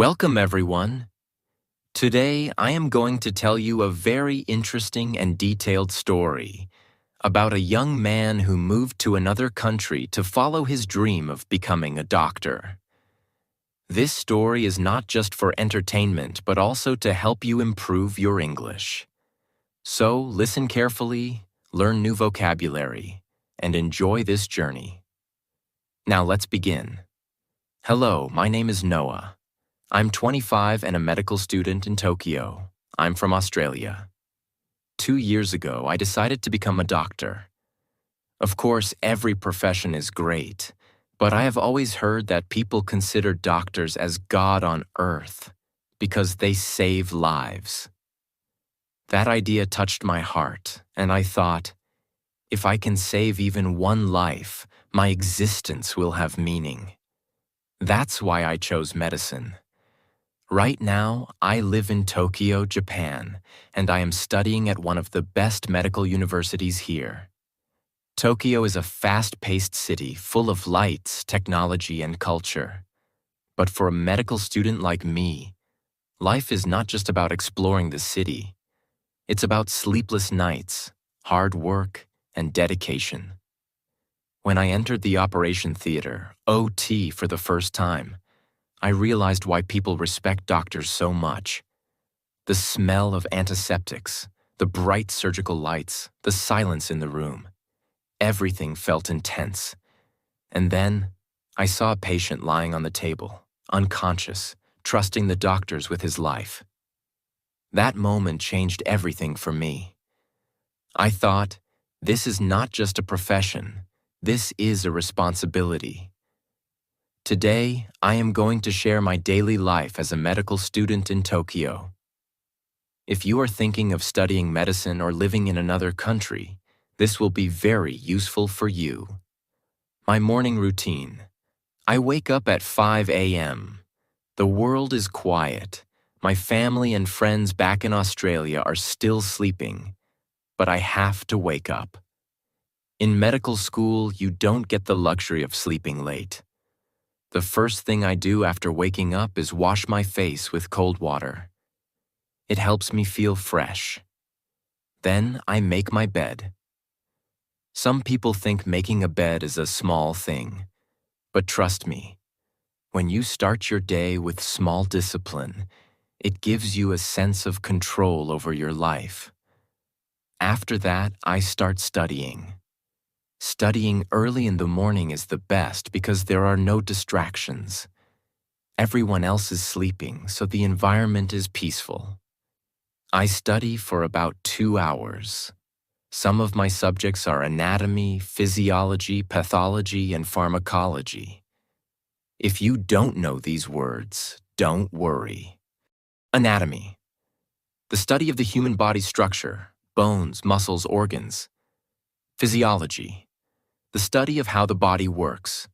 Welcome, everyone. Today, I am going to tell you a very interesting and detailed story about a young man who moved to another country to follow his dream of becoming a doctor. This story is not just for entertainment, but also to help you improve your English. So, listen carefully, learn new vocabulary, and enjoy this journey. Now, let's begin. Hello, my name is Noah. I'm 25 and a medical student in Tokyo. I'm from Australia. 2 years ago, I decided to become a doctor. Of course, every profession is great, but I have always heard that people consider doctors as God on earth because they save lives. That idea touched my heart, and I thought, if I can save even one life, my existence will have meaning. That's why I chose medicine. Right now, I live in Tokyo, Japan, and I am studying at one of the best medical universities here. Tokyo is a fast-paced city full of lights, technology, and culture. But for a medical student like me, life is not just about exploring the city. It's about sleepless nights, hard work, and dedication. When I entered the operation theater, OT, for the first time, I realized why people respect doctors so much. The smell of antiseptics, the bright surgical lights, the silence in the room. Everything felt intense. And then, I saw a patient lying on the table, unconscious, trusting the doctors with his life. That moment changed everything for me. I thought, this is not just a profession, this is a responsibility. Today, I am going to share my daily life as a medical student in Tokyo. If you are thinking of studying medicine or living in another country, this will be very useful for you. My morning routine. I wake up at 5 a.m. The world is quiet. My family and friends back in Australia are still sleeping, but I have to wake up. In medical school, you don't get the luxury of sleeping late. The first thing I do after waking up is wash my face with cold water. It helps me feel fresh. Then I make my bed. Some people think making a bed is a small thing, but trust me, when you start your day with small discipline, it gives you a sense of control over your life. After that, I start studying. Studying early in the morning is the best because there are no distractions. Everyone else is sleeping, so the environment is peaceful. I study for about 2 hours. Some of my subjects are anatomy, physiology, pathology, and pharmacology. If you don't know these words, don't worry. Anatomy. The study of the human body structure, bones, muscles, organs. Physiology. The study of how the body works.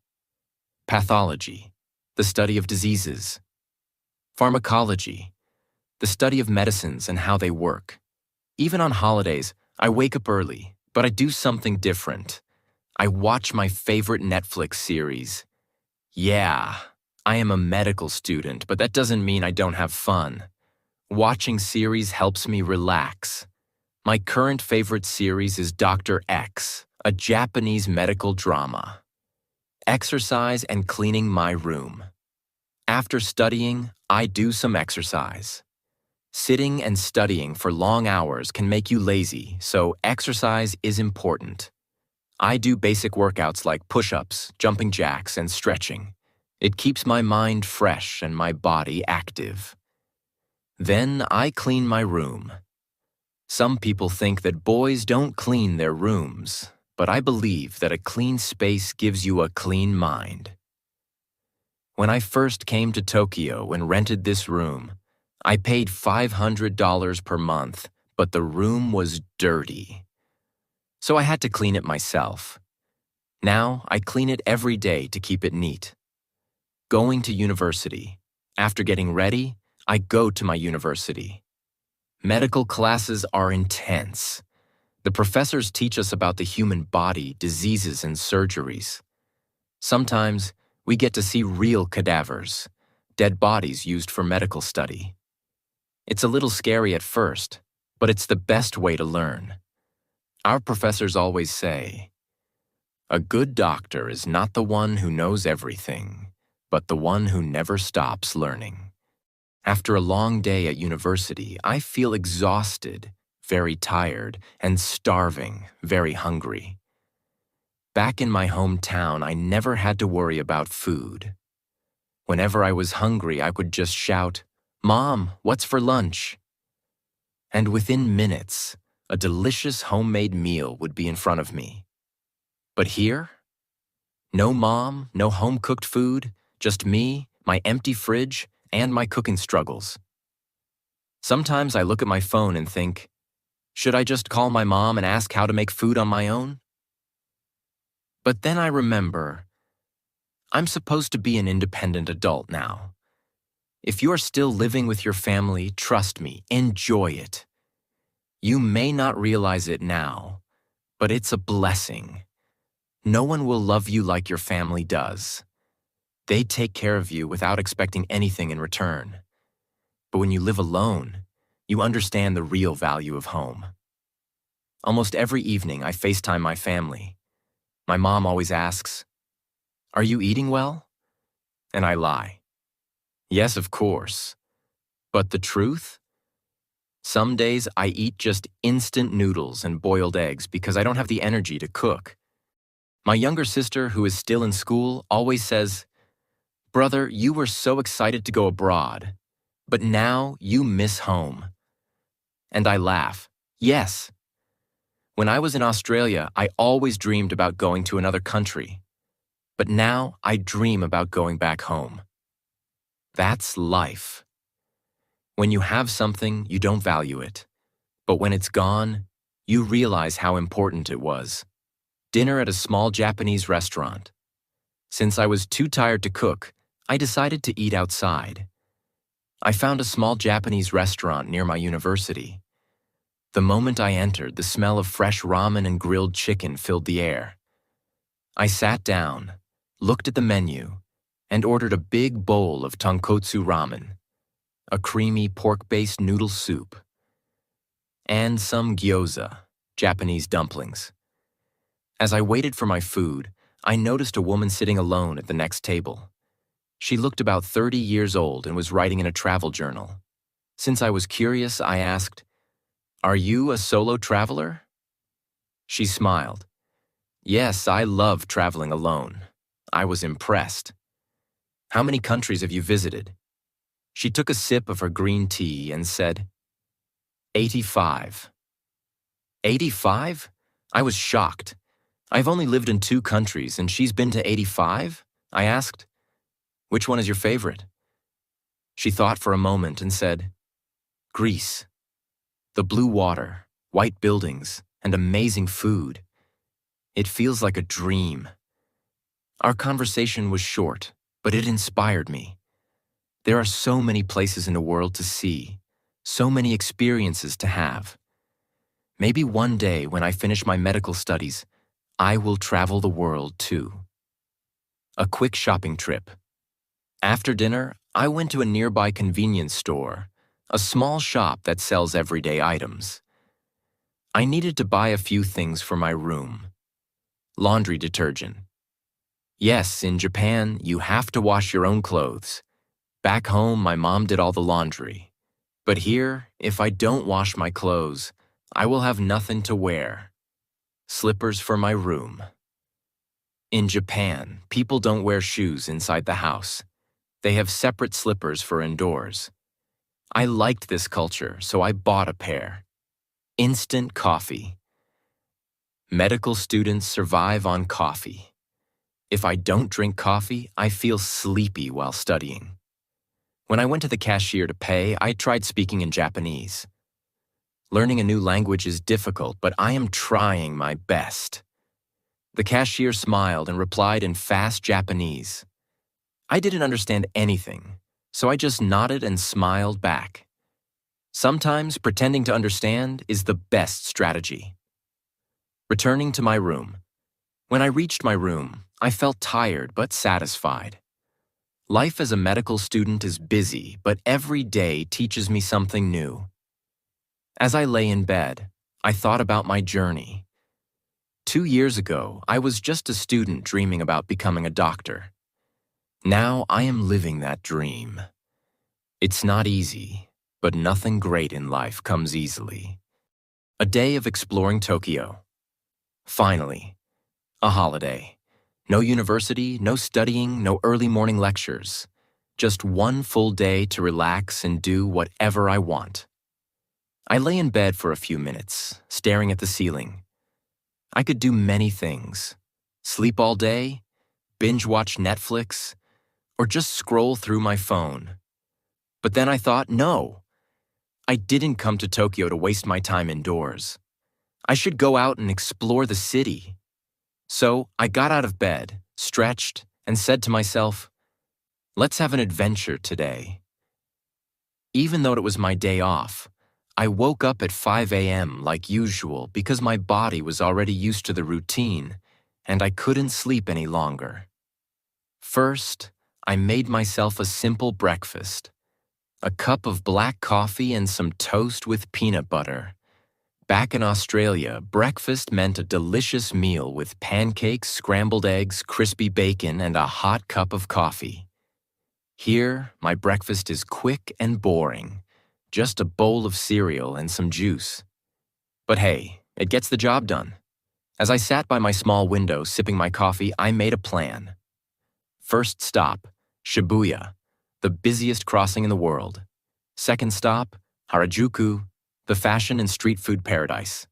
Pathology, the study of diseases. Pharmacology, the study of medicines and how they work. Even on holidays, I wake up early, but I do something different. I watch my favorite Netflix series. Yeah, I am a medical student, but that doesn't mean I don't have fun. Watching series helps me relax. My current favorite series is Dr. X, a Japanese medical drama. Exercise and cleaning my room. After studying, I do some exercise. Sitting and studying for long hours can make you lazy, so exercise is important. I do basic workouts like push-ups, jumping jacks, and stretching. It keeps my mind fresh and my body active. Then I clean my room. Some people think that boys don't clean their rooms, but I believe that a clean space gives you a clean mind. When I first came to Tokyo and rented this room, I paid $500 per month, but the room was dirty. So I had to clean it myself. Now I clean it every day to keep it neat. Going to university. After getting ready, I go to my university. Medical classes are intense. The professors teach us about the human body, diseases, and surgeries. Sometimes we get to see real cadavers, dead bodies used for medical study. It's a little scary at first, but it's the best way to learn. Our professors always say, "A good doctor is not the one who knows everything, but the one who never stops learning." After a long day at university, I feel exhausted, very tired, and starving, very hungry. Back in my hometown, I never had to worry about food. Whenever I was hungry, I would just shout, "Mom, what's for lunch?" And within minutes, a delicious homemade meal would be in front of me. But here, no mom, no home-cooked food, just me, my empty fridge, and my cooking struggles. Sometimes I look at my phone and think, should I just call my mom and ask how to make food on my own? But then I remember, I'm supposed to be an independent adult now. If you're still living with your family, trust me, enjoy it. You may not realize it now, but it's a blessing. No one will love you like your family does. They take care of you without expecting anything in return. But when you live alone, you understand the real value of home. Almost every evening, I FaceTime my family. My mom always asks, "Are you eating well?" And I lie. Yes, of course. But the truth? Some days I eat just instant noodles and boiled eggs because I don't have the energy to cook. My younger sister, who is still in school, always says, "Brother, you were so excited to go abroad, but now you miss home." And I laugh. Yes. When I was in Australia, I always dreamed about going to another country. But now I dream about going back home. That's life. When you have something, you don't value it. But when it's gone, you realize how important it was. Dinner at a small Japanese restaurant. Since I was too tired to cook, I decided to eat outside. I found a small Japanese restaurant near my university. The moment I entered, the smell of fresh ramen and grilled chicken filled the air. I sat down, looked at the menu, and ordered a big bowl of tonkotsu ramen, a creamy pork-based noodle soup, and some gyoza, Japanese dumplings. As I waited for my food, I noticed a woman sitting alone at the next table. She looked about 30 years old and was writing in a travel journal. Since I was curious, I asked, "Are you a solo traveler?" She smiled. "Yes, I love traveling alone." I was impressed. "How many countries have you visited?" She took a sip of her green tea and said, 85. 85? I was shocked. I've only lived in 2 countries and she's been to 85? I asked. "Which one is your favorite?" She thought for a moment and said, "Greece. The blue water, white buildings, and amazing food. It feels like a dream." Our conversation was short, but it inspired me. There are so many places in the world to see, so many experiences to have. Maybe one day when I finish my medical studies, I will travel the world too. A quick shopping trip. After dinner, I went to a nearby convenience store, a small shop that sells everyday items. I needed to buy a few things for my room. Laundry detergent. Yes, in Japan, you have to wash your own clothes. Back home, my mom did all the laundry. But here, if I don't wash my clothes, I will have nothing to wear. Slippers for my room. In Japan, people don't wear shoes inside the house. They have separate slippers for indoors. I liked this culture, so I bought a pair. Instant coffee. Medical students survive on coffee. If I don't drink coffee, I feel sleepy while studying. When I went to the cashier to pay, I tried speaking in Japanese. Learning a new language is difficult, but I am trying my best. The cashier smiled and replied in fast Japanese. I didn't understand anything, so I just nodded and smiled back. Sometimes pretending to understand is the best strategy. Returning to my room. When I reached my room, I felt tired but satisfied. Life as a medical student is busy, but every day teaches me something new. As I lay in bed, I thought about my journey. 2 years ago, I was just a student dreaming about becoming a doctor. Now I am living that dream. It's not easy, but nothing great in life comes easily. A day of exploring Tokyo. Finally, a holiday. No university, no studying, no early morning lectures. Just one full day to relax and do whatever I want. I lay in bed for a few minutes, staring at the ceiling. I could do many things. Sleep all day, binge watch Netflix, or just scroll through my phone. But then I thought, no, I didn't come to Tokyo to waste my time indoors. I should go out and explore the city. So I got out of bed, stretched, and said to myself, let's have an adventure today. Even though it was my day off, I woke up at 5 a.m. like usual because my body was already used to the routine and I couldn't sleep any longer. First, I made myself a simple breakfast. A cup of black coffee and some toast with peanut butter. Back in Australia, breakfast meant a delicious meal with pancakes, scrambled eggs, crispy bacon, and a hot cup of coffee. Here, my breakfast is quick and boring. Just a bowl of cereal and some juice. But hey, it gets the job done. As I sat by my small window sipping my coffee, I made a plan. First stop, Shibuya, the busiest crossing in the world. Second stop, Harajuku, the fashion and street food paradise.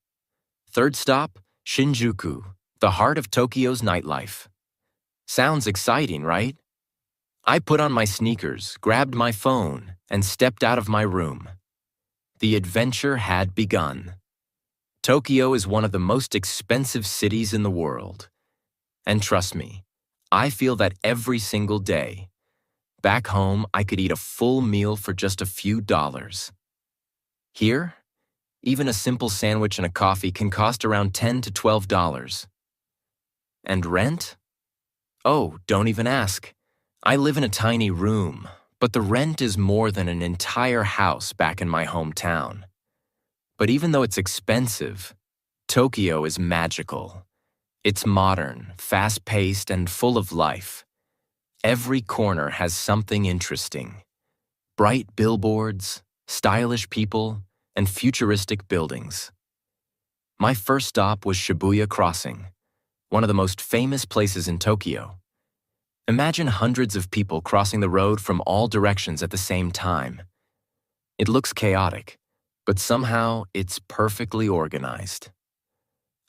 Third stop, Shinjuku, the heart of Tokyo's nightlife. Sounds exciting, right? I put on my sneakers, grabbed my phone, and stepped out of my room. The adventure had begun. Tokyo is one of the most expensive cities in the world. And trust me, I feel that every single day. Back home, I could eat a full meal for just a few dollars. Here, even a simple sandwich and a coffee can cost around $10 to $12. And rent? Oh, don't even ask. I live in a tiny room, but the rent is more than an entire house back in my hometown. But even though it's expensive, Tokyo is magical. It's modern, fast-paced, and full of life. Every corner has something interesting. Bright billboards, stylish people, and futuristic buildings. My first stop was Shibuya Crossing, one of the most famous places in Tokyo. Imagine hundreds of people crossing the road from all directions at the same time. It looks chaotic, but somehow it's perfectly organized.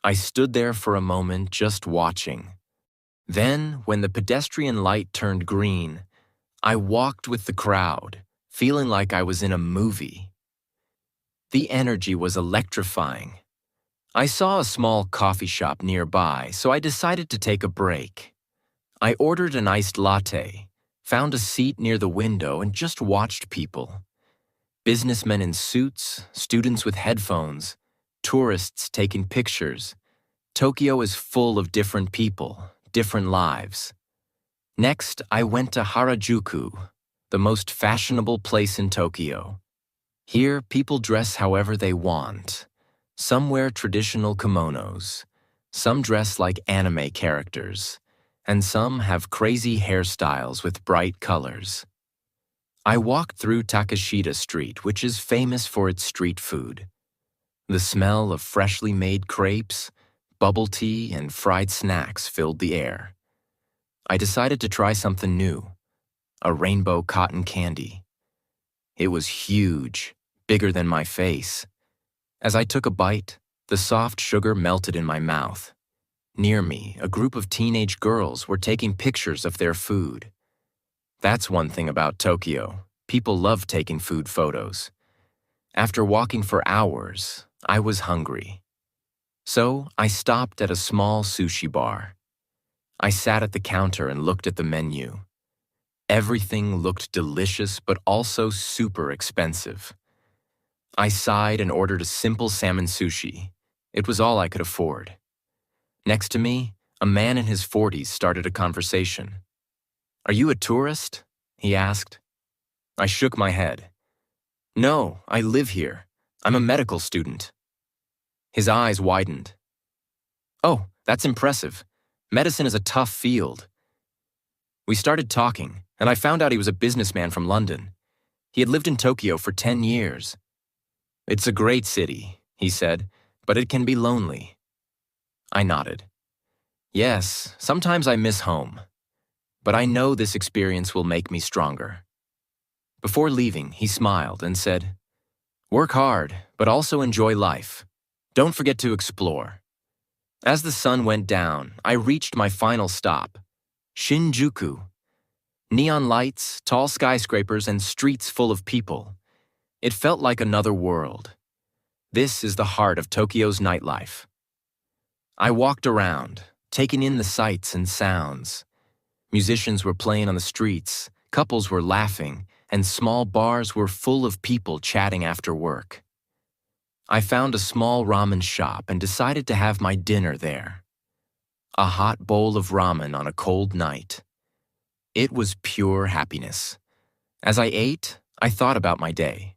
I stood there for a moment just watching. Then, when the pedestrian light turned green, I walked with the crowd, feeling like I was in a movie. The energy was electrifying. I saw a small coffee shop nearby, so I decided to take a break. I ordered an iced latte, found a seat near the window, and just watched people. Businessmen in suits, students with headphones, tourists taking pictures. Tokyo is full of different people, different lives. Next, I went to Harajuku, the most fashionable place in Tokyo. Here, people dress however they want. Some wear traditional kimonos, some dress like anime characters, and some have crazy hairstyles with bright colors. I walked through Takashita Street, which is famous for its street food. The smell of freshly made crepes, bubble tea, and fried snacks filled the air. I decided to try something new, a rainbow cotton candy. It was huge, bigger than my face. As I took a bite, the soft sugar melted in my mouth. Near me, a group of teenage girls were taking pictures of their food. That's one thing about Tokyo. People love taking food photos. After walking for hours, I was hungry. So I stopped at a small sushi bar. I sat at the counter and looked at the menu. Everything looked delicious but also super expensive. I sighed and ordered a simple salmon sushi. It was all I could afford. Next to me, a man in his 40s started a conversation. "Are you a tourist?" he asked. I shook my head. No, I live here. I'm a medical student. His eyes widened. Oh, that's impressive. Medicine is a tough field. We started talking, and I found out he was a businessman from London. He had lived in Tokyo for 10 years. It's a great city, he said, but it can be lonely. I nodded. Yes, sometimes I miss home. But I know this experience will make me stronger. Before leaving, he smiled and said, Work hard, but also enjoy life. Don't forget to explore. As the sun went down, I reached my final stop, Shinjuku. Neon lights, tall skyscrapers, and streets full of people. It felt like another world. This is the heart of Tokyo's nightlife. I walked around, taking in the sights and sounds. Musicians were playing on the streets, couples were laughing, and small bars were full of people chatting after work. I found a small ramen shop and decided to have my dinner there. A hot bowl of ramen on a cold night. It was pure happiness. As I ate, I thought about my day.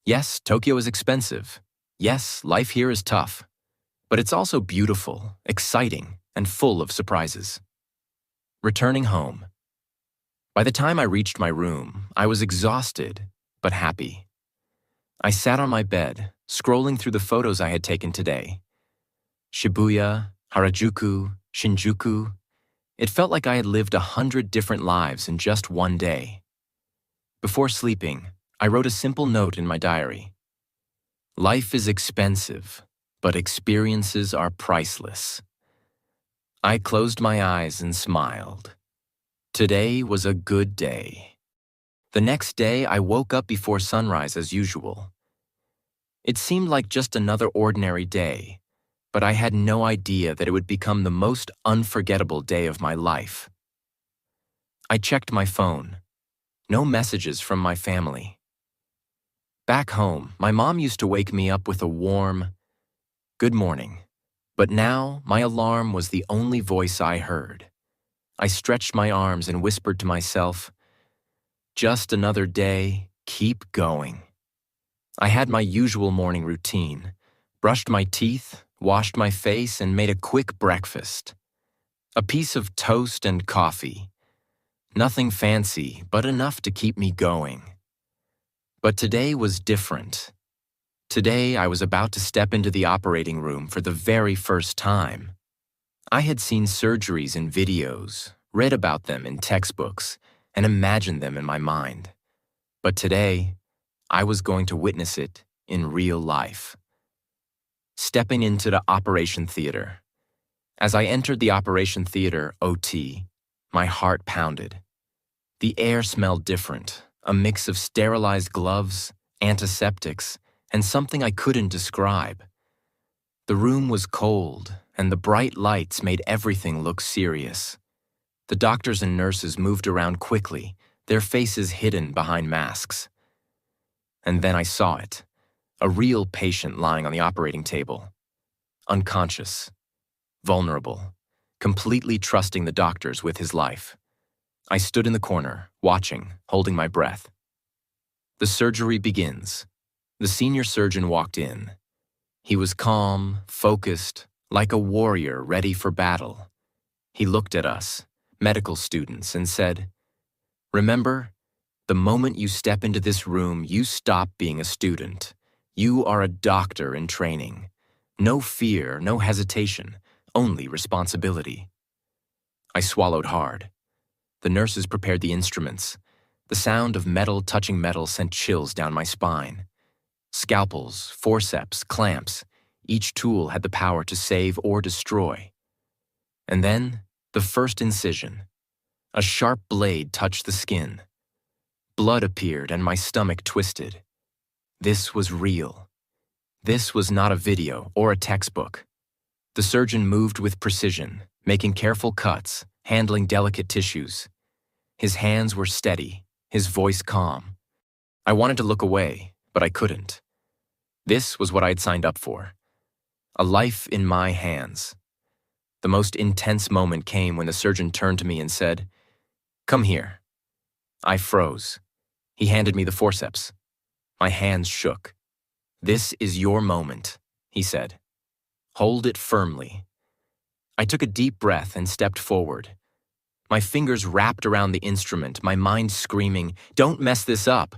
Yes, Tokyo is expensive. Yes, life here is tough. But it's also beautiful, exciting, and full of surprises. Returning home. By the time I reached my room, I was exhausted, but happy. I sat on my bed, scrolling through the photos I had taken today. Shibuya, Harajuku, Shinjuku. It felt like I had lived 100 different lives in just one day. Before sleeping, I wrote a simple note in my diary. Life is expensive, but experiences are priceless. I closed my eyes and smiled. Today was a good day. The next day, I woke up before sunrise as usual. It seemed like just another ordinary day, but I had no idea that it would become the most unforgettable day of my life. I checked my phone. No messages from my family. Back home, my mom used to wake me up with a warm, "Good morning." But now, my alarm was the only voice I heard. I stretched my arms and whispered to myself, "Just another day, keep going." I had my usual morning routine, brushed my teeth, washed my face, and made a quick breakfast. A piece of toast and coffee. Nothing fancy, but enough to keep me going. But today was different. Today, I was about to step into the operating room for the very first time. I had seen surgeries in videos, read about them in textbooks, and imagined them in my mind. But today, I was going to witness it in real life. Stepping into the operation theater. As I entered the operation theater, OT, my heart pounded. The air smelled different, a mix of sterilized gloves, antiseptics, and something I couldn't describe. The room was cold, and the bright lights made everything look serious. The doctors and nurses moved around quickly, their faces hidden behind masks. And then I saw it, a real patient lying on the operating table. Unconscious, vulnerable, completely trusting the doctors with his life. I stood in the corner, watching, holding my breath. The surgery begins. The senior surgeon walked in. He was calm, focused, like a warrior ready for battle. He looked at us, medical students, and said, "Remember, the moment you step into this room, you stop being a student. You are a doctor in training. No fear, no hesitation, only responsibility." I swallowed hard. The nurses prepared the instruments. The sound of metal touching metal sent chills down my spine. Scalpels, forceps, clamps, each tool had the power to save or destroy. And then, the first incision. A sharp blade touched the skin. Blood appeared and my stomach twisted. This was real. This was not a video or a textbook. The surgeon moved with precision, making careful cuts, handling delicate tissues. His hands were steady, his voice calm. I wanted to look away, but I couldn't. This was what I had signed up for. A life in my hands. The most intense moment came when the surgeon turned to me and said, "Come here." I froze. He handed me the forceps. My hands shook. "This is your moment," he said. "Hold it firmly." I took a deep breath and stepped forward. My fingers wrapped around the instrument, my mind screaming, "Don't mess this up!"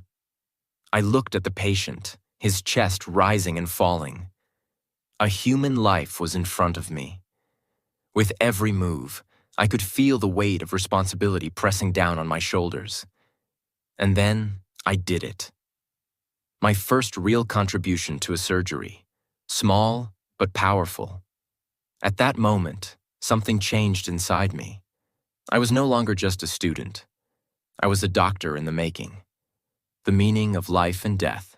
I looked at the patient, his chest rising and falling. A human life was in front of me. With every move, I could feel the weight of responsibility pressing down on my shoulders. And then I did it. My first real contribution to a surgery. Small, but powerful. At that moment, something changed inside me. I was no longer just a student. I was a doctor in the making. The meaning of life and death.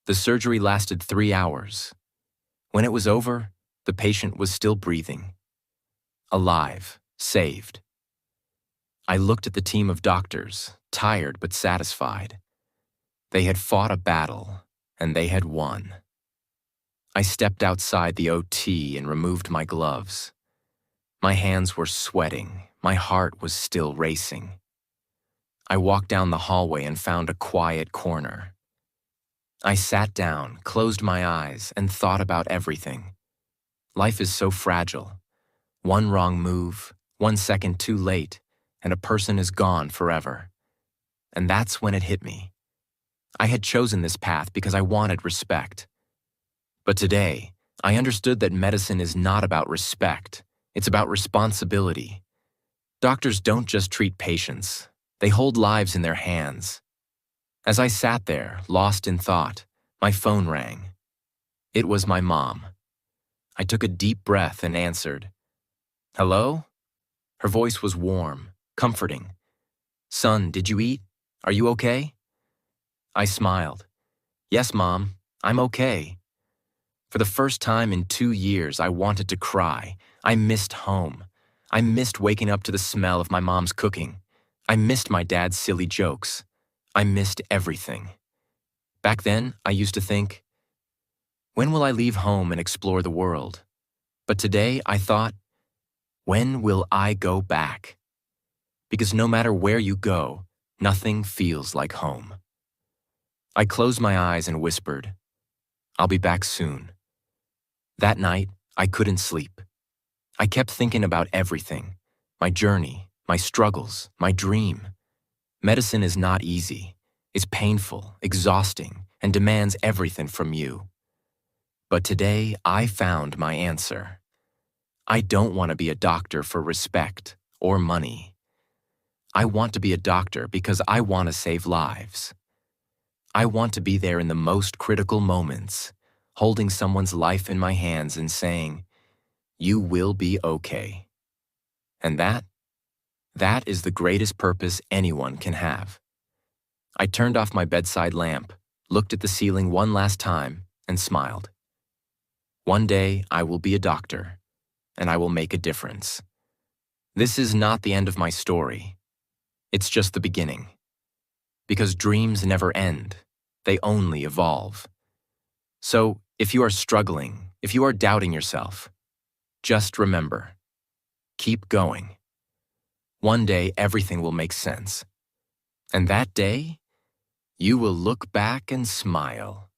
The surgery lasted 3 hours. When it was over, the patient was still breathing. Alive, saved. I looked at the team of doctors, tired but satisfied. They had fought a battle, and they had won. I stepped outside the OT and removed my gloves. My hands were sweating, my heart was still racing. I walked down the hallway and found a quiet corner. I sat down, closed my eyes, and thought about everything. Life is so fragile. One wrong move, 1 second too late, and a person is gone forever. And that's when it hit me. I had chosen this path because I wanted respect. But today, I understood that medicine is not about respect. It's about responsibility. Doctors don't just treat patients. They hold lives in their hands. As I sat there, lost in thought, my phone rang. It was my mom. I took a deep breath and answered. "Hello?" Her voice was warm, comforting. "Son, did you eat? Are you okay?" I smiled. "Yes, Mom, I'm okay." For the first time in 2 years, I wanted to cry. I missed home. I missed waking up to the smell of my mom's cooking. I missed my dad's silly jokes. I missed everything. Back then, I used to think, when will I leave home and explore the world? But today, I thought, when will I go back? Because no matter where you go, nothing feels like home. I closed my eyes and whispered, "I'll be back soon." That night, I couldn't sleep. I kept thinking about everything, my journey, my struggles, my dream. Medicine is not easy. It's painful, exhausting, and demands everything from you. But today, I found my answer. I don't want to be a doctor for respect or money. I want to be a doctor because I want to save lives. I want to be there in the most critical moments, holding someone's life in my hands and saying, "You will be okay." And that is the greatest purpose anyone can have. I turned off my bedside lamp, looked at the ceiling one last time, and smiled. One day, I will be a doctor, and I will make a difference. This is not the end of my story. It's just the beginning. Because dreams never end. They only evolve. So, if you are struggling, if you are doubting yourself, just remember, keep going. One day, everything will make sense. And that day, you will look back and smile.